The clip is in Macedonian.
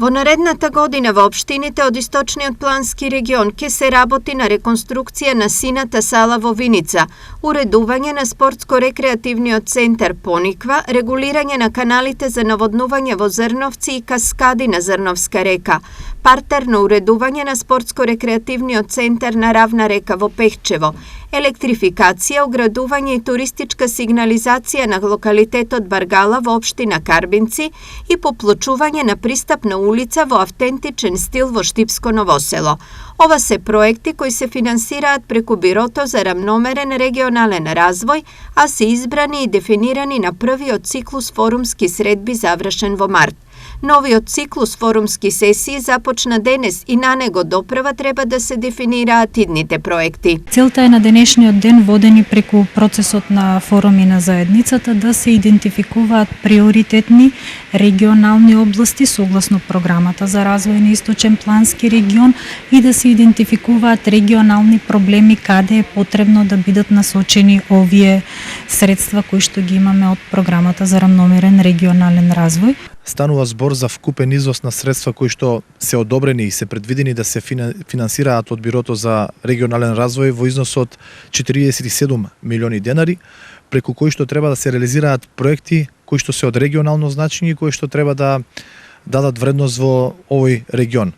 Во наредната година во општините од Источниот плански регион ќе се работи на реконструкција на сината сала во Виница, уредување на спортско-рекреативниот центар Пониква, регулирање на каналите за наводнување во Зрновци и каскади на Зрновска река, партерно уредување на спортско-рекреативниот центар на Равна река во Пехчево, електрификација, оградување и туристичка сигнализација на локалитетот Баргала во општина Карбинци и поплочување на пристапна улица во автентичен стил во Штипско Новосело. Ова се проекти кои се финансираат преку Бирото за рамномерен регионален развој, а се избрани и дефинирани на првиот циклус форумски средби завршен во март. Новиот циклус форумски сесии започна денес и на него допрва треба да се дефинираат идните проекти. Целта е на денешниот ден, водени преку процесот на форуми на заедницата, да се идентификуваат приоритетни регионални области согласно програмата за развој на Источен плански регион и да се идентификуваат регионални проблеми каде е потребно да бидат насочени овие средства кои што ги имаме од програмата за рамномерен регионален развој. Станува збор за вкупен износ на средства кои што се одобрени и се предвидени да се финансираат од Бирото за регионален развој во износ од 47 милиони денари, преку кои што треба да се реализираат проекти кои што се од регионално значење и кои што треба да дадат вредност во овој регион.